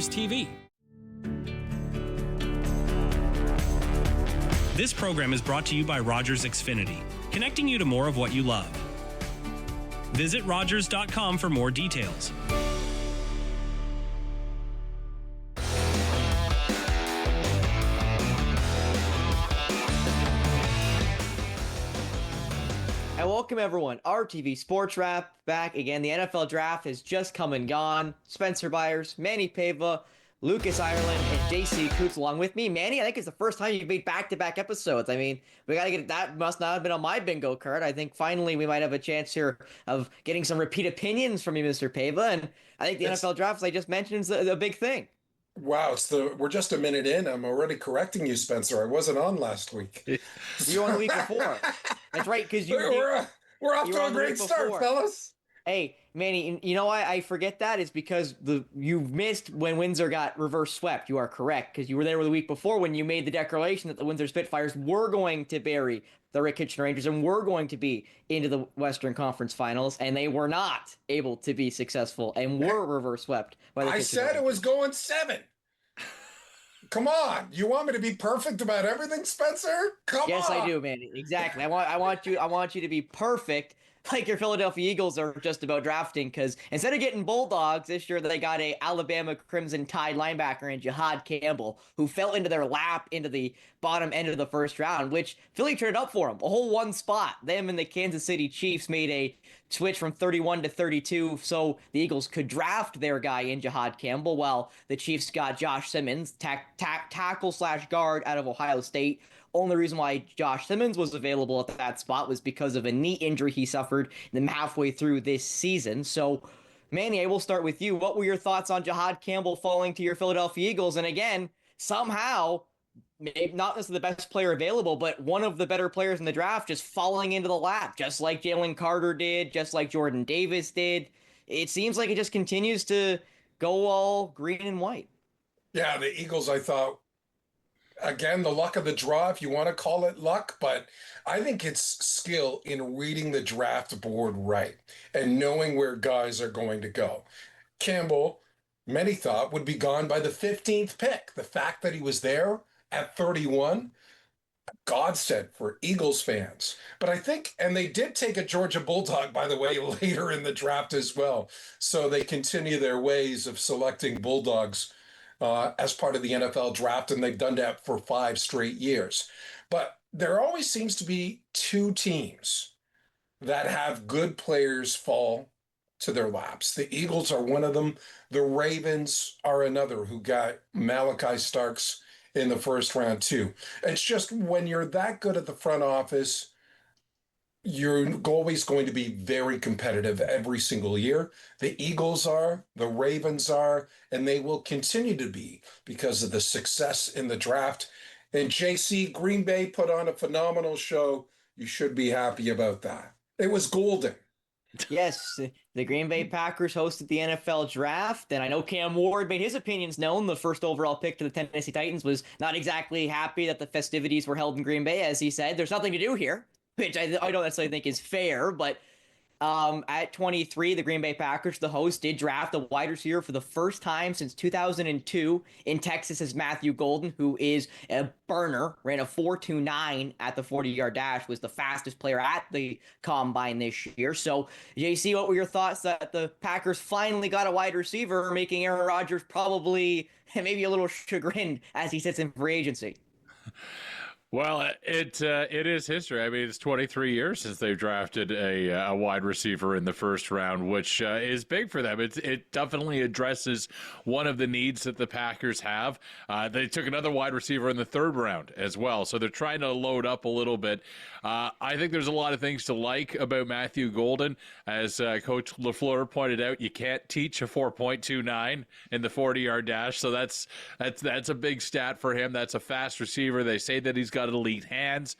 TV. This program is brought to you by Rogers Xfinity, connecting you to more of what you love. Visit Rogers.com for more details. And welcome everyone, RTV Sports Rap back again. The NFL draft has just come and gone. Spencer Byers, Manny Pava, Lucas Ireland, and JC Coots along with me. Manny, I think it's the first time you've made back-to-back episodes. I mean, we gotta get that. Must not have been on my bingo card. I think finally we might have a chance here of getting some repeat opinions from you, Mr. Pava. And I think the NFL draft, as I just mentioned, is a big thing. Wow, we're just a minute in. I'm already correcting you, Spencer. I wasn't on last week. You were on the week before. That's right, because we're off to a great start, fellas. Hey, Manny, you know why I forget that? It's because you missed when Windsor got reverse swept. You are correct, because you were there the week before when you made the declaration that the Windsor Spitfires were going to bury the Rick Kitchen Rangers and were going to be into the Western Conference Finals, and they were not able to be successful and were reverse swept by the Kitchen said Rangers. It was going 7. Come on, you want me to be perfect about everything, Spencer? Come on. Yes, I do, Manny. Exactly. I want you to be perfect, like your Philadelphia Eagles are just about drafting, because instead of getting Bulldogs this year, they got a Alabama Crimson Tide linebacker in Jihad Campbell, who fell into their lap into the bottom end of the first round, which Philly traded up for him, a whole one spot. Them and the Kansas City Chiefs made a switch from 31 to 32, so the Eagles could draft their guy in Jihad Campbell, while the Chiefs got Josh Simmons, tackle/guard out of Ohio State. Only reason why Josh Simmons was available at that spot was because of a knee injury he suffered halfway through this season. So, Manny, I will start with you. What were your thoughts on Jihad Campbell falling to your Philadelphia Eagles? And again, somehow, maybe not necessarily the best player available, but one of the better players in the draft just falling into the lap, just like Jalen Carter did, just like Jordan Davis did. It seems like it just continues to go all green and white. Yeah, the Eagles, I thought, again, the luck of the draw, if you want to call it luck, but I think it's skill in reading the draft board right and knowing where guys are going to go. Campbell, many thought, would be gone by the 15th pick. The fact that he was there at 31, godsend for Eagles fans. But I think, and they did take a Georgia Bulldog, by the way, later in the draft as well. So they continue their ways of selecting Bulldogs as part of the NFL draft, and they've done that for 5 straight years. But there always seems to be 2 teams that have good players fall to their laps. The Eagles are one of them. The Ravens are another, who got Malachi Starks in the first round too. It's just when you're that good at the front office, you're always going to be very competitive every single year. The Eagles are, the Ravens are, and they will continue to be because of the success in the draft. And JC, Green Bay put on a phenomenal show. You should be happy about that. It was golden. Yes, the Green Bay Packers hosted the NFL draft, and I know Cam Ward made his opinions known. The first overall pick to the Tennessee Titans was not exactly happy that the festivities were held in Green Bay, as he said. There's nothing to do here, which I don't necessarily think is fair, but at 23, the Green Bay Packers, the host, did draft a wide receiver for the first time since 2002 in Texas as Matthew Golden, who is a burner, ran a 4.29 at the 40-yard dash, was the fastest player at the combine this year. So, JC, what were your thoughts that the Packers finally got a wide receiver, making Aaron Rodgers probably maybe a little chagrined as he sits in free agency? Well, it is history. I mean, it's 23 years since they've drafted a wide receiver in the first round, which is big for them. It definitely addresses one of the needs that the Packers have. They took another wide receiver in the third round as well, so they're trying to load up a little bit. I think there's a lot of things to like about Matthew Golden. As Coach LaFleur pointed out, you can't teach a 4.29 in the 40-yard dash, so that's a big stat for him. That's a fast receiver. They say that he's got elite hands.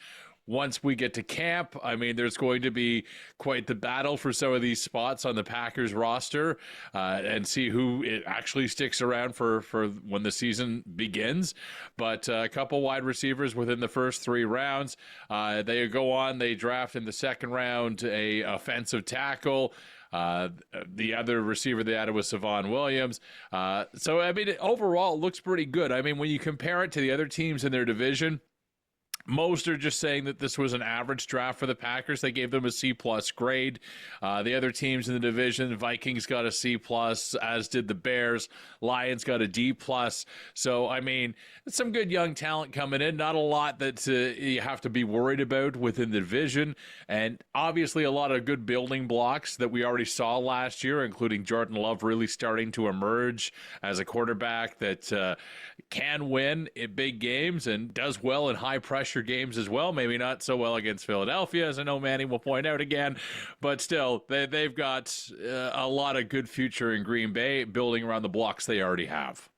Once we get to camp, I mean, there's going to be quite the battle for some of these spots on the Packers roster and see who it actually sticks around for when the season begins. But a couple wide receivers within the first 3 rounds. They go on, they draft in the second round a offensive tackle. The other receiver they added was Savon Williams. So, I mean, overall, it looks pretty good. I mean, when you compare it to the other teams in their division, most are just saying that this was an average draft for the Packers. They gave them a C-plus grade. The other teams in the division, Vikings got a C-plus, as did the Bears. Lions got a D-plus. So, I mean, some good young talent coming in. Not a lot that you have to be worried about within the division. And obviously a lot of good building blocks that we already saw last year, including Jordan Love really starting to emerge as a quarterback that can win in big games and does well in high-pressure games as well. Maybe not so well against Philadelphia, as I know Manny will point out again, but still, they've got a lot of good future in Green Bay, building around the blocks they already have.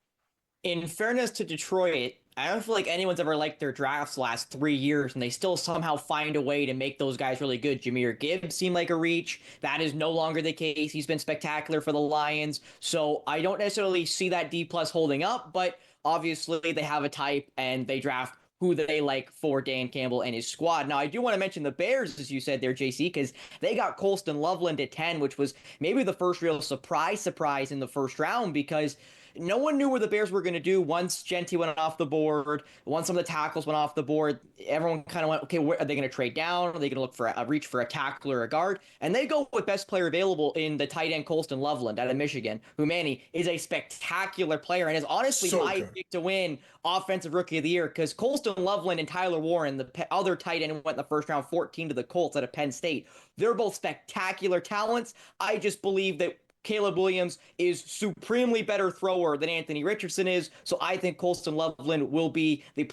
In fairness to Detroit, I don't feel like anyone's ever liked their drafts last 3 years, and they still somehow find a way to make those guys really good. Jahmyr Gibbs seemed like a reach. That is no longer the case. He's been spectacular for the Lions, so I don't necessarily see that D-plus holding up, but obviously they have a type, and they draft who they like for Dan Campbell and his squad. Now, I do want to mention the Bears, as you said there, JC, because they got Colston Loveland at 10, which was maybe the first real surprise in the first round, because no one knew where the Bears were going to do once Genty went off the board, once some of the tackles went off the board. Everyone kind of went, okay, where, are they going to trade down? Are they going to look for a reach for a tackle or a guard? And they go with best player available in the tight end Colston Loveland out of Michigan, who, Manny, is a spectacular player and is honestly my pick to win Offensive Rookie of the Year, because Colston Loveland and Tyler Warren, the other tight end who went in the first round, 14 to the Colts out of Penn State. They're both spectacular talents. I just believe that Caleb Williams is supremely better thrower than Anthony Richardson is, so I think Colston Loveland will be the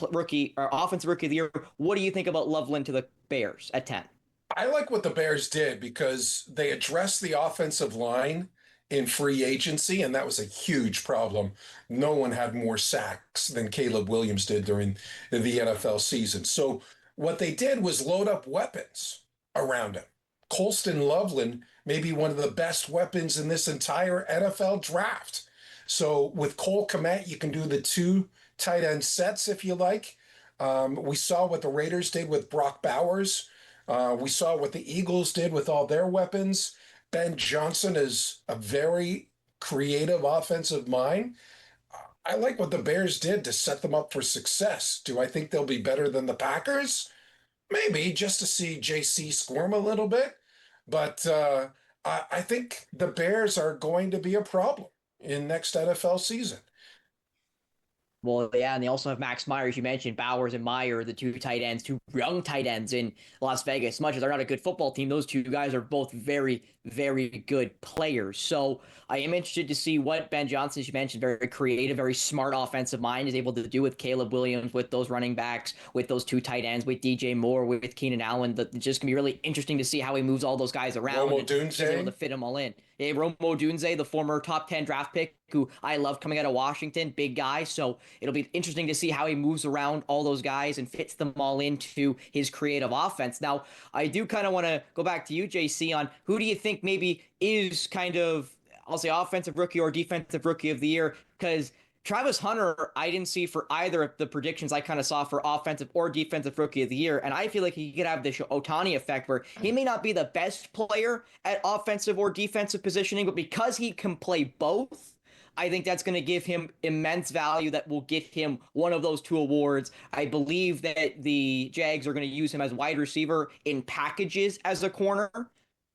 offensive rookie of the year. What do you think about Loveland to the Bears at 10? I like what the Bears did because they addressed the offensive line in free agency, and that was a huge problem. No one had more sacks than Caleb Williams did during the NFL season. So what they did was load up weapons around him. Colston Loveland may be one of the best weapons in this entire NFL draft. So with Cole Kmet, you can do the two tight end sets if you like. We saw what the Raiders did with Brock Bowers. We saw what the Eagles did with all their weapons. Ben Johnson is a very creative offensive mind. I like what the Bears did to set them up for success. Do I think they'll be better than the Packers? Maybe, just to see JC squirm a little bit. But I think the Bears are going to be a problem in next NFL season. Well, yeah, and they also have Max Myers. You mentioned Bowers and Meyer, the two tight ends, two young tight ends in Las Vegas. As much as they're not a good football team, those two guys are both very, very good players. So I am interested to see what Ben Johnson, as you mentioned, very creative, very smart offensive mind, is able to do with Caleb Williams, with those running backs, with those two tight ends, with DJ Moore, with Keenan Allen. It's just going to be really interesting to see how he moves all those guys around. Romo and is able to Dunze. fit them all in. Yeah, Romo Dunze, the former top 10 draft pick, who I love coming out of Washington, big guy. So it'll be interesting to see how he moves around all those guys and fits them all into his creative offense. Now, I do kind of want to go back to you, JC, on who do you think maybe is kind of, I'll say, offensive rookie or defensive rookie of the year? Because Travis Hunter, I didn't see for either of the predictions I kind of saw for offensive or defensive rookie of the year. And I feel like he could have this Ohtani effect where he may not be the best player at offensive or defensive positioning, but because he can play both, I think that's going to give him immense value that will get him one of those two awards. I believe that the Jags are going to use him as wide receiver in packages as a corner,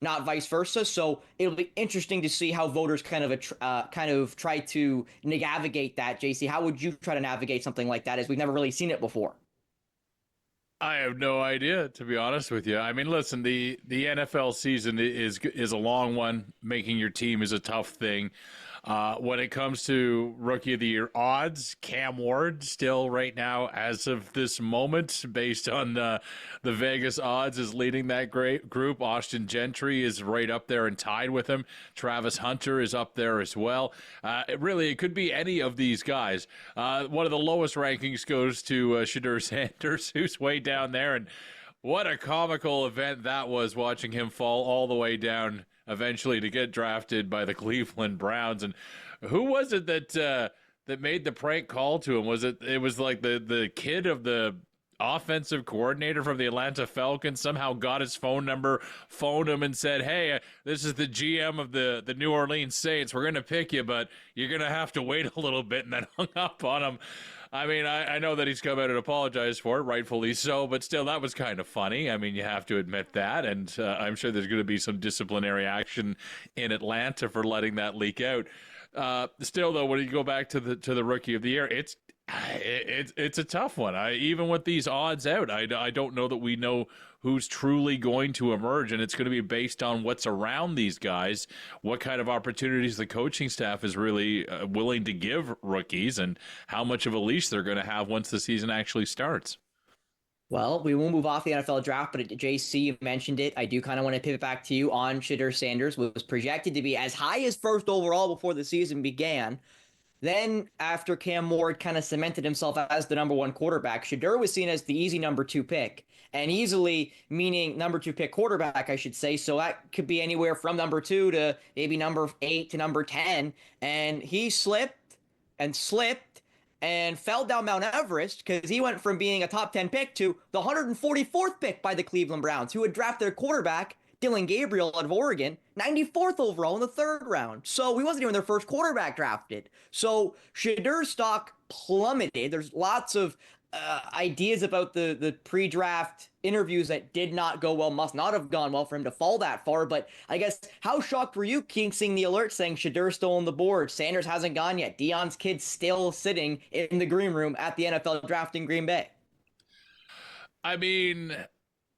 not vice versa. So it'll be interesting to see how voters kind of try to navigate that. JC, how would you try to navigate something like that, as we've never really seen it before? I have no idea, to be honest with you. I mean, listen, the NFL season is a long one. Making your team is a tough thing. When it comes to Rookie of the Year odds, Cam Ward still right now, as of this moment, based on the Vegas odds, is leading that great group. Austin Gentry is right up there and tied with him. Travis Hunter is up there as well. It could be any of these guys. One of the lowest rankings goes to Shadur Sanders, who's way down there. And what a comical event that was, watching him fall all the way down eventually to get drafted by the Cleveland Browns. And who was it that made the prank call to him? It was like the kid of the offensive coordinator from the Atlanta Falcons somehow got his phone number, phoned him, and said, "Hey, this is the GM of the New Orleans Saints. We're going to pick you, but you're going to have to wait a little bit," and then hung up on him. I mean, I know that he's come out and apologized for it, rightfully so, but still, that was kind of funny. I mean, you have to admit that, and I'm sure there's going to be some disciplinary action in Atlanta for letting that leak out. Still, though, when you go back to the Rookie of the Year, it's a tough one. Even with these odds out, I don't know that we know who's truly going to emerge, and it's going to be based on what's around these guys, what kind of opportunities the coaching staff is really willing to give rookies, and how much of a leash they're going to have once the season actually starts. Well, we won't move off the NFL draft, but JC, you mentioned it. I do kind of want to pivot back to you on Shedeur Sanders, was projected to be as high as first overall before the season began. Then, after Cam Ward kind of cemented himself as the number one quarterback, Shedeur was seen as the easy number two pick. And easily meaning number two pick quarterback, I should say. So that could be anywhere from number 2 to maybe number 8 to number 10. And he slipped and fell down Mount Everest because he went from being a top 10 pick to the 144th pick by the Cleveland Browns, who had drafted their quarterback, Dylan Gabriel out of Oregon, 94th overall in the 3rd round. So he wasn't even their first quarterback drafted. So Shedeur's stock plummeted. There's lots of ideas about the pre-draft interviews that did not go well, must not have gone well for him to fall that far. But I guess, how shocked were you, King, seeing the alert saying Shedeur's still on the board, Sanders hasn't gone yet, Deion's kid still sitting in the green room at the NFL draft in Green Bay? I mean,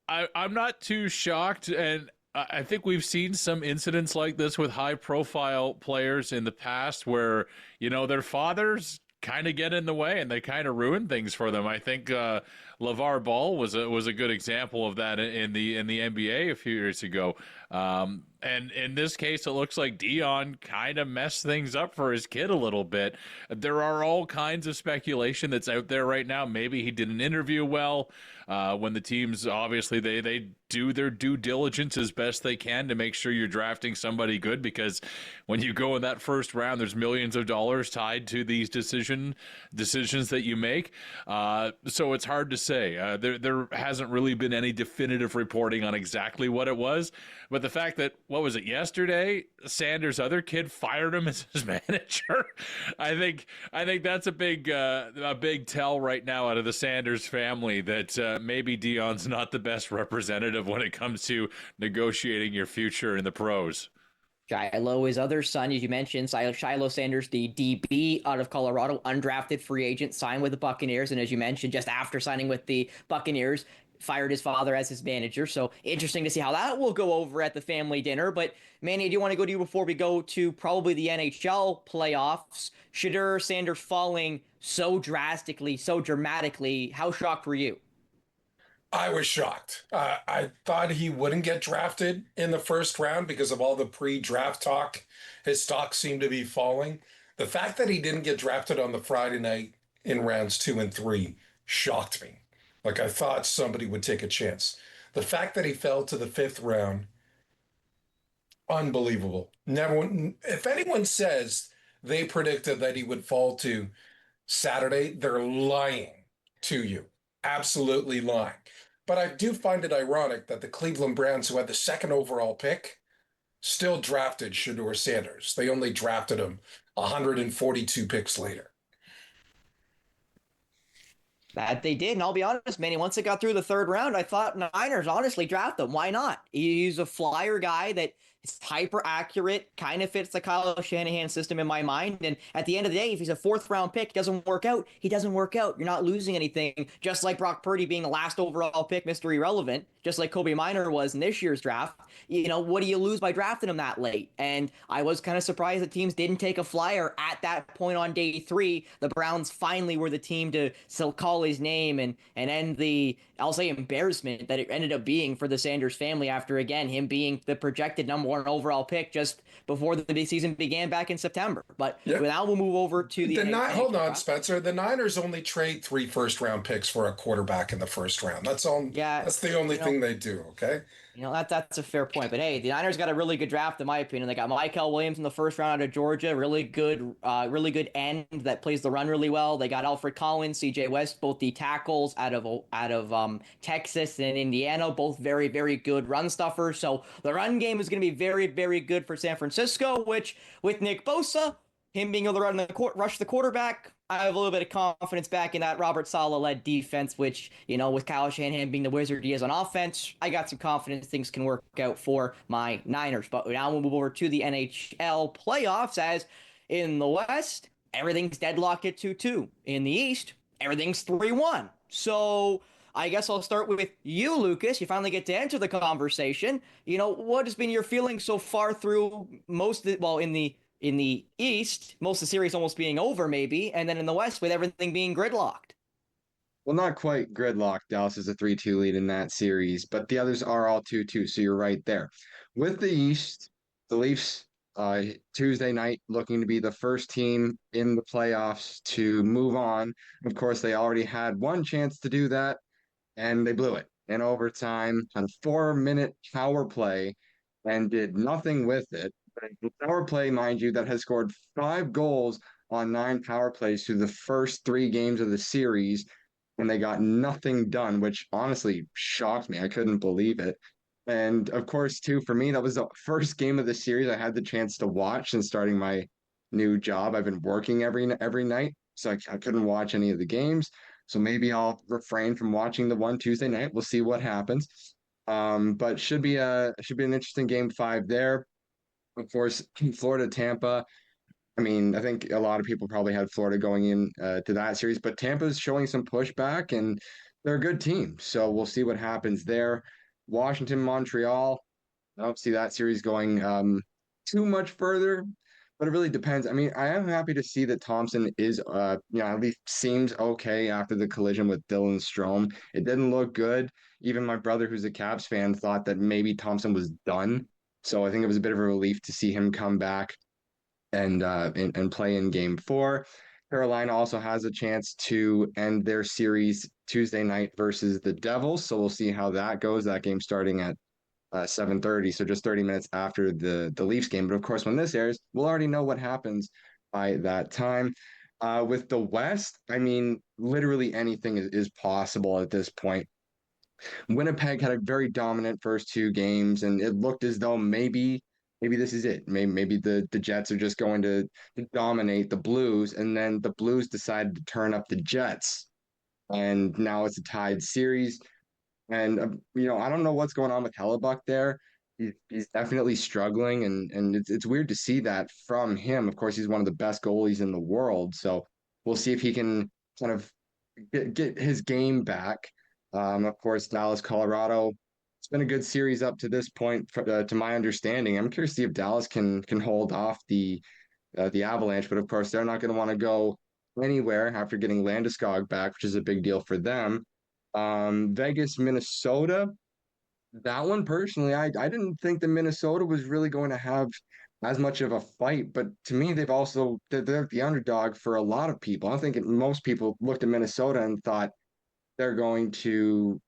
I'm not too shocked, and I think we've seen some incidents like this with high-profile players in the past where, their fathers kind of get in the way and they kind of ruin things for them. I think LeVar Ball was a good example of that in the NBA a few years ago. And in this case, it looks like Deion kind of messed things up for his kid a little bit. There are all kinds of speculation that's out there right now. Maybe he didn't interview well. When the teams, obviously, they do their due diligence as best they can to make sure you're drafting somebody good, because when you go in that first round, there's millions of dollars tied to these decisions that you make. So it's hard to say. There hasn't really been any definitive reporting on exactly what it was. But the fact that, what was it, yesterday, Sanders' other kid fired him as his manager, I think that's a big tell right now out of the Sanders family that maybe Deion's not the best representative when it comes to negotiating your future in the pros. Shiloh, his other son, as you mentioned, Shiloh Sanders, the DB out of Colorado, undrafted free agent, signed with the Buccaneers, and as you mentioned, just after signing with the Buccaneers, fired his father as his manager. So interesting to see how that will go over at the family dinner. But Manny, I do want to go to you before we go to probably the NHL playoffs. Shedeur Sanders falling so drastically, so dramatically. How shocked were you? I was shocked. I thought he wouldn't get drafted in the first round because of all the pre-draft talk. His stock seemed to be falling. The fact that he didn't get drafted on the Friday night in rounds 2 and 3 shocked me. Like, I thought somebody would take a chance. The fact that he fell to the 5th round, unbelievable. Never. If anyone says they predicted that he would fall to Saturday, they're lying to you. Absolutely lying. But I do find it ironic that the Cleveland Browns, who had the 2nd overall pick, still drafted Shedeur Sanders. They only drafted him 142 picks later. That they did, and I'll be honest, Manny, once it got through the 3rd round, I thought Niners honestly draft him. Why not? He's a flyer guy that is hyper accurate, kind of fits the Kyle Shanahan system in my mind. And at the end of the day, if he's a 4th round pick, doesn't work out, he doesn't work out. You're not losing anything. Just like Brock Purdy being the last overall pick, Mr. Irrelevant, just like Kobe Minor was in this year's draft. What do you lose by drafting him that late? And I was kind of surprised that teams didn't take a flyer at that point on day 3. The Browns finally were the team to still call his name and end the, I'll say, embarrassment that it ended up being for the Sanders family after, again, him being the projected number 1 overall pick just before the season began back in September. But now we'll move over to the hold on, Spencer. The Niners only trade 3 first-round picks for a quarterback in the 1st round. That's all. Yeah, that's the only thing they do. Okay. That's a fair point. But hey, the Niners got a really good draft in my opinion. They got Michael Williams in the first round out of Georgia, really good end that plays the run really well. They got Alfred Collins, C.J. West, both the tackles out of Texas and Indiana, both very very good run stuffers. So the run game is going to be very very good for San Francisco. Which with Nick Bosa, him being able to rush the quarterback, I have a little bit of confidence back in that Robert Saleh led defense, which, with Kyle Shanahan being the wizard he is on offense, I got some confidence things can work out for my Niners. But now we'll move over to the NHL playoffs, as in the West, everything's deadlocked at 2-2. In the East, everything's 3-1. So I guess I'll start with you, Lucas. You finally get to enter the conversation. What has been your feeling so far through in the East, most of the series almost being over, maybe, and then in the West with everything being gridlocked? Well, not quite gridlock. Dallas is a 3-2 lead in that series, but the others are all 2-2, so you're right there. With the East, the Leafs Tuesday night looking to be the first team in the playoffs to move on. Of course, they already had one chance to do that, and they blew it in overtime on a 4-minute power play and did nothing with it. The power play, mind you, that has scored 5 goals on 9 power plays through the first 3 games of the series, and they got nothing done, which honestly shocked me. I couldn't believe it. And of course, too, for me, that was the first game of the series I had the chance to watch since starting my new job. I've been working every night, so I couldn't watch any of the games. So maybe I'll refrain from watching the one Tuesday night. We'll see what happens. But should be an interesting game 5 there. Of course, Florida, Tampa. I mean, I think a lot of people probably had Florida going in to that series, but Tampa's showing some pushback, and they're a good team. So we'll see what happens there. Washington, Montreal. I don't see that series going too much further, but it really depends. I mean, I am happy to see that Thompson is, at least seems okay after the collision with Dylan Strome. It didn't look good. Even my brother, who's a Caps fan, thought that maybe Thompson was done. So I think it was a bit of a relief to see him come back and play in Game 4. Carolina also has a chance to end their series Tuesday night versus the Devils, so we'll see how that goes. That game starting at 7:30, so just 30 minutes after the Leafs game. But of course, when this airs, we'll already know what happens by that time. With the West, I mean, literally anything is possible at this point. Winnipeg had a very dominant first 2 games, and it looked as though maybe this is it. Maybe the Jets are just going to dominate the Blues, and then the Blues decided to turn up the Jets, and now it's a tied series. And I don't know what's going on with Hellebuck there. He's definitely struggling, and it's weird to see that from him. Of course, he's one of the best goalies in the world, so we'll see if he can kind of get his game back. Of course, Dallas, Colorado. It's been a good series up to this point, to my understanding. I'm curious to see if Dallas can hold off the Avalanche, but of course, they're not going to want to go anywhere after getting Landeskog back, which is a big deal for them. Vegas, Minnesota. That one personally, I didn't think that Minnesota was really going to have as much of a fight, but to me, they're the underdog for a lot of people. I think most people looked at Minnesota and thought they're going to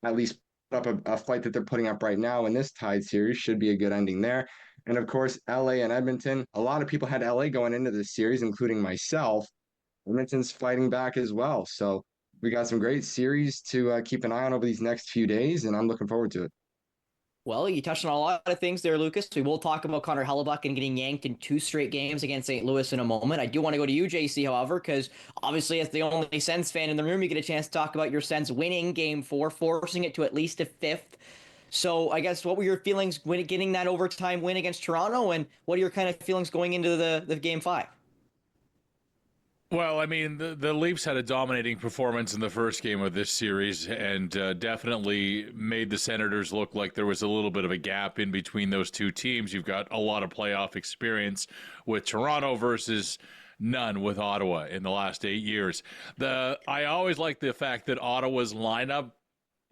at least put up a fight that they're putting up right now in this tied series. Should be a good ending there. And of course, LA and Edmonton. A lot of people had LA going into this series, including myself. Edmonton's fighting back as well. So we got some great series to keep an eye on over these next few days, and I'm looking forward to it. Well, you touched on a lot of things there, Lucas. We will talk about Connor Hellebuck and getting yanked in 2 straight games against St. Louis in a moment. I do want to go to you, JC, however, because obviously as the only Sens fan in the room, you get a chance to talk about your Sens winning Game 4, forcing it to at least a 5th. So I guess what were your feelings when getting that overtime win against Toronto, and what are your kind of feelings going into the Game 5? Well, I mean, the Leafs had a dominating performance in the first game of this series and definitely made the Senators look like there was a little bit of a gap in between those 2 teams. You've got a lot of playoff experience with Toronto versus none with Ottawa in the last 8 years. I always like the fact that Ottawa's lineup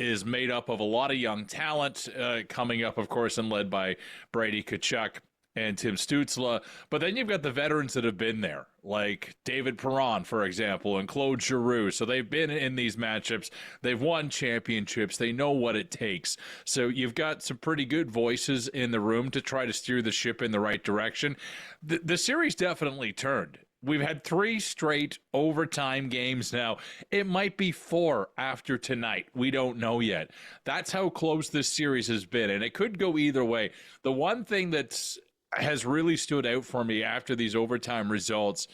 is made up of a lot of young talent coming up, of course, and led by Brady Tkachuk. and Tim Stützle. But then you've got the veterans that have been there, like David Perron, for example, and Claude Giroux. So they've been in these matchups. They've won championships. They know what it takes. So you've got some pretty good voices in the room to try to steer the ship in the right direction. The series definitely turned. We've had 3 straight overtime games now. It might be 4 after tonight. We don't know yet. That's how close this series has been, and it could go either way. The one thing that has really stood out for me after these overtime results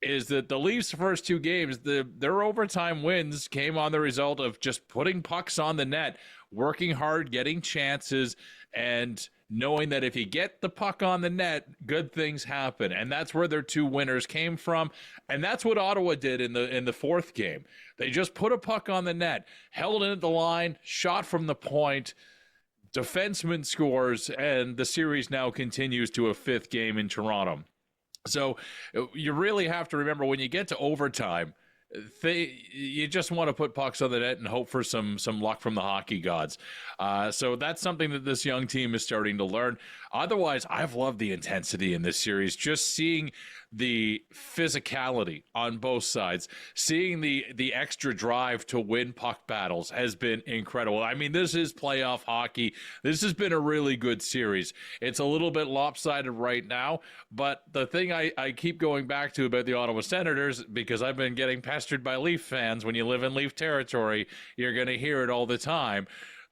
is that the Leafs' first 2 games, their overtime wins came on the result of just putting pucks on the net, working hard, getting chances, and knowing that if you get the puck on the net, good things happen. And that's where their 2 winners came from. And that's what Ottawa did in the 4th game. They just put a puck on the net, held it at the line, shot from the point, defenseman scores, and the series now continues to a 5th game in Toronto. So you really have to remember, when you get to overtime, you just want to put pucks on the net and hope for some luck from the hockey gods. So that's something that this young team is starting to learn. Otherwise, I've loved the intensity in this series. Just seeing the physicality on both sides, seeing the extra drive to win puck battles has been incredible. I mean, this is playoff hockey. This has been a really good series. It's a little bit lopsided right now, but the thing I keep going back to about the Ottawa Senators, because I've been getting pestered by Leaf fans, when you live in Leaf territory, you're going to hear it all the time.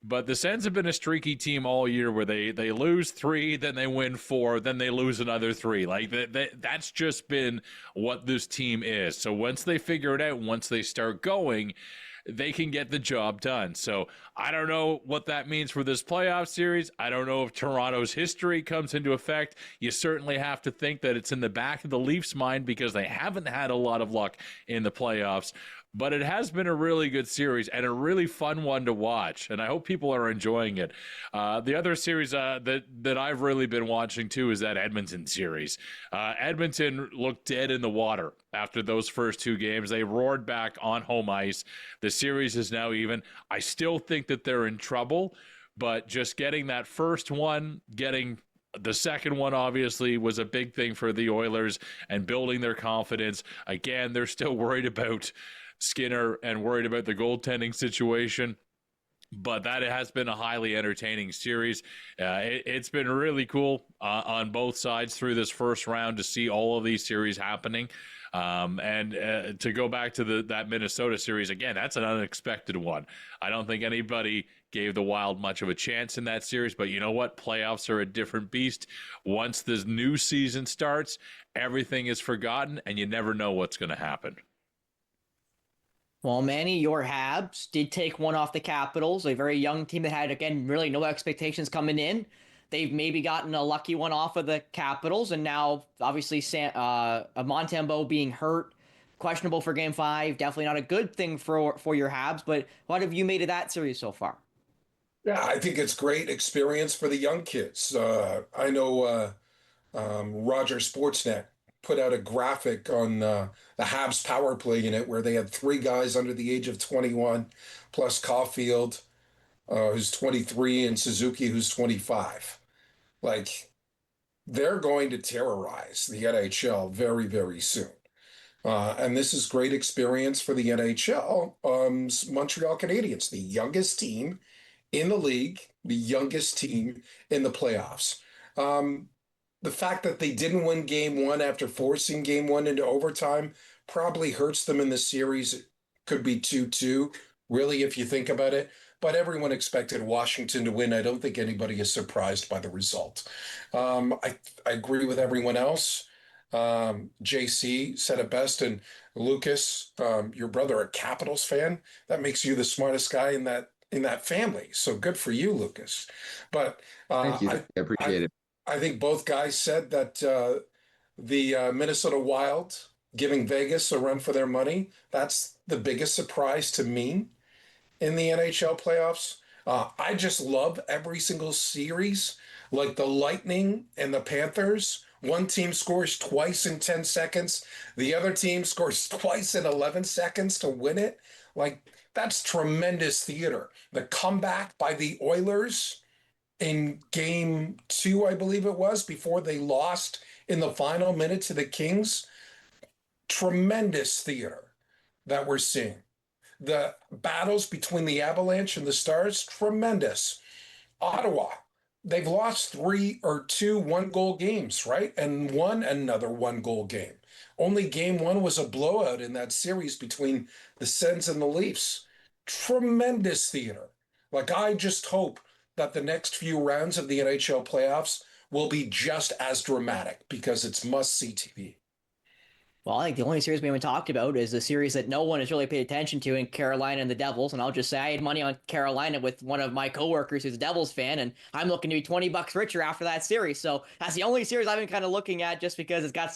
But the Sens have been a streaky team all year, where they lose 3, then they win 4, then they lose another 3. Like that's just been what this team is. So once they figure it out, once they start going, they can get the job done. So I don't know what that means for this playoff series. I don't know if Toronto's history comes into effect. You certainly have to think that it's in the back of the Leafs' mind, because they haven't had a lot of luck in the playoffs. But it has been a really good series and a really fun one to watch, and I hope people are enjoying it. The other series that I've really been watching too is that Edmonton series. Edmonton looked dead in the water after those first 2 games. They roared back on home ice. The series is now even. I still think that they're in trouble, but just getting that first one, getting the second one obviously was a big thing for the Oilers and building their confidence. Again, they're still worried about Skinner and worried about the goaltending situation, but that has been a highly entertaining series. It's been really cool on both sides through this first round to see all of these series happening. And to go back to that Minnesota series, again, that's an unexpected one. I don't think anybody gave the Wild much of a chance in that series, but you know what? Playoffs are a different beast. Once this new season starts, everything is forgotten, and you never know what's going to happen. Well, Manny, your Habs did take one off the Capitals, a very young team that had, again, really no expectations coming in. They've maybe gotten a lucky one off of the Capitals, and now, obviously, Montembeault being hurt, questionable for Game 5, definitely not a good thing for your Habs, but what have you made of that series so far? Yeah, I think it's great experience for the young kids. I know Roger Sportsnet put out a graphic on the Habs power play unit where they had 3 guys under the age of 21, plus Caulfield, who's 23, and Suzuki, who's 25. Like, they're going to terrorize the NHL very, very soon. And this is great experience for the NHL. Montreal Canadiens, the youngest team in the league, the youngest team in the playoffs. The fact that they didn't win Game 1 after forcing Game 1 into overtime probably hurts them in the series. It could be 2-2, really, if you think about it. But everyone expected Washington to win. I don't think anybody is surprised by the result. I agree with everyone else. JC said it best, and Lucas, your brother, a Capitals fan. That makes you the smartest guy in that family. So good for you, Lucas. But Thank you. I appreciate it. I think both guys said that the Minnesota Wild giving Vegas a run for their money, that's the biggest surprise to me in the NHL playoffs. I just love every single series, like the Lightning and the Panthers. One team scores twice in 10 seconds. The other team scores twice in 11 seconds to win it. Like, that's tremendous theater. The comeback by the Oilers, in game 2, I believe it was, before they lost in the final minute to the Kings. Tremendous theater that we're seeing. The battles between the Avalanche and the Stars, tremendous. Ottawa, they've lost 3 or 2 one-goal games, right? And won another one-goal game. Only game 1 was a blowout in that series between the Sens and the Leafs. Tremendous theater. Like, I just hope that the next few rounds of the NHL playoffs will be just as dramatic because it's must-see TV. Well, I think the only series we haven't talked about is the series that no one has really paid attention to in Carolina and the Devils. And I'll just say I had money on Carolina with one of my coworkers who's a Devils fan, and I'm looking to be $20 richer after that series. So that's the only series I've been kind of looking at, just because it's got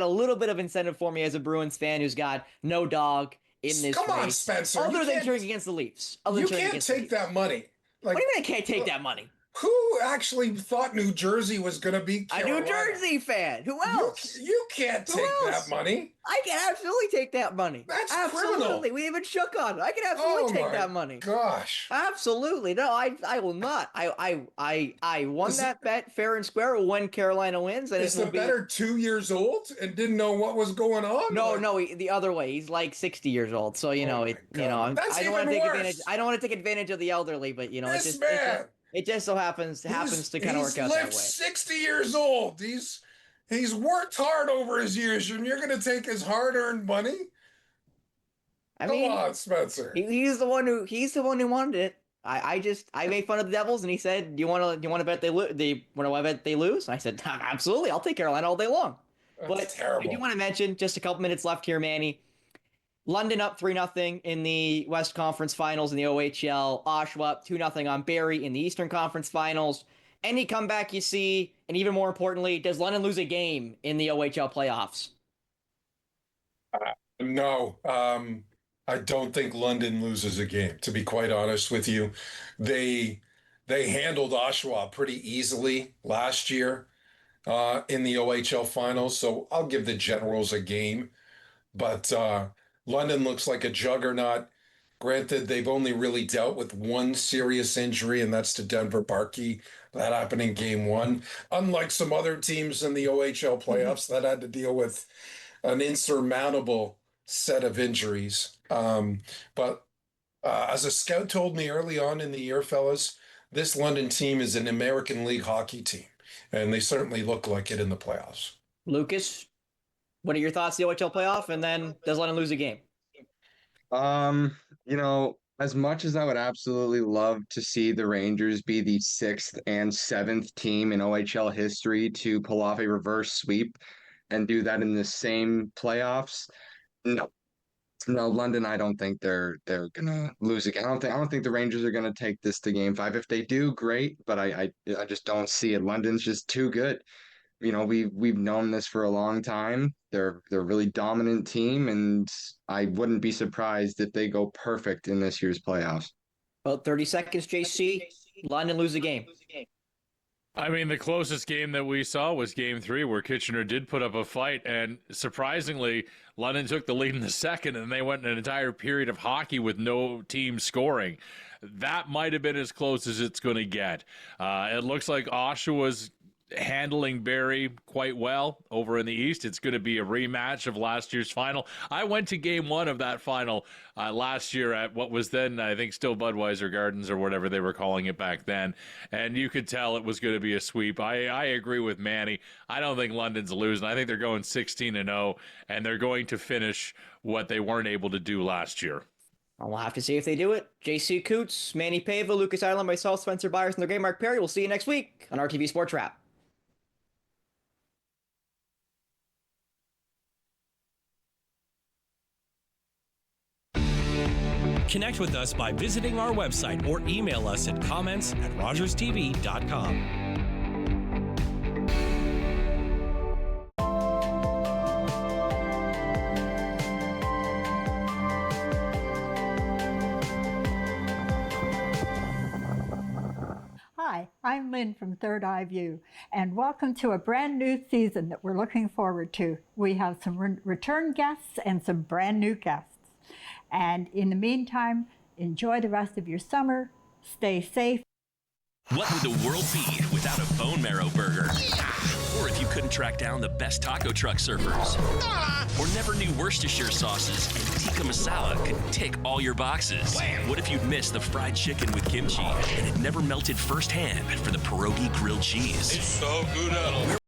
a little bit of incentive for me as a Bruins fan who's got no dog in this Come on, race, Spencer. other than cheering against the Leafs. You can't take that money. Like, what do you mean I can't take that money? Who actually thought New Jersey was going to be Carolina? A New Jersey fan. Who else? You can't take that money. I can absolutely take that money. That's absolutely criminal. We even shook on it. I can absolutely take that money. Gosh. Absolutely. No, I will not. I won that bet fair and square when Carolina wins. And is the better 2 years old and didn't know what was going on? No, the other way. He's like 60 years old. So, I don't want to take advantage of the elderly, but it just so happens to kind of work out that way. He's lived 60 years old. He's worked hard over his years, and you're going to take his hard-earned money? Come on, Spencer. He's the one who wanted it. I made fun of the Devils, and he said, "Do you want to bet they lose? They lose?" And I said, "Absolutely, I'll take Carolina all day long." That's terrible. I do want to mention, just a couple minutes left here, Manny. London up 3-0 in the West Conference Finals in the OHL. Oshawa up 2-0 on Barrie in the Eastern Conference Finals. Any comeback you see, and even more importantly, does London lose a game in the OHL playoffs? No, I don't think London loses a game, to be quite honest with you. They handled Oshawa pretty easily last year in the OHL Finals, so I'll give the Generals a game. But London looks like a juggernaut. Granted, they've only really dealt with one serious injury, and that's to Denver Barkey. That happened in game 1. Unlike some other teams in the OHL playoffs that had to deal with an insurmountable set of injuries. But as a scout told me early on in the year, fellas, this London team is an American League hockey team, and they certainly look like it in the playoffs. Lucas, what are your thoughts on the OHL playoff, and then does London lose a game? As much as I would absolutely love to see the Rangers be the 6th and 7th team in OHL history to pull off a reverse sweep and do that in the same playoffs, no, London, I don't think they're gonna lose again. I don't think the Rangers are gonna take this to game 5. If they do, great, but I just don't see it. London's just too good. We've known this for a long time. They're a really dominant team, and I wouldn't be surprised if they go perfect in this year's playoffs. About 30 seconds, JC. London lose a game. I mean, the closest game that we saw was game 3, where Kitchener did put up a fight, and surprisingly, London took the lead in the second, and they went an entire period of hockey with no team scoring. That might have been as close as it's going to get. It looks like Oshawa's handling Barrie quite well over in the East. It's going to be a rematch of last year's final. I went to game 1 of that final last year at what was then, I think, still Budweiser Gardens or whatever they were calling it back then, and you could tell it was going to be a sweep. I agree with Manny. I don't think London's losing. I think they're going 16-0, and they're going to finish what they weren't able to do last year. We'll have to see if they do it. JC Coots, Manny Pava, Lucas Ireland, myself, Spencer Byers, and the great Mark Perry. We'll see you next week on RTV Sports Rap. Connect with us by visiting our website or email us at comments@rogerstv.com. Hi, I'm Lynn from Third Eye View, and welcome to a brand new season that we're looking forward to. We have some return guests and some brand new guests. And in the meantime, enjoy the rest of your summer, stay safe, What would the world be without a bone marrow burger? Or if you couldn't track down the best taco truck surfers? Or never knew Worcestershire sauces and tikka masala could tick all your boxes? What if you'd missed the fried chicken with kimchi and it never melted firsthand for the pierogi grilled cheese? It's so good.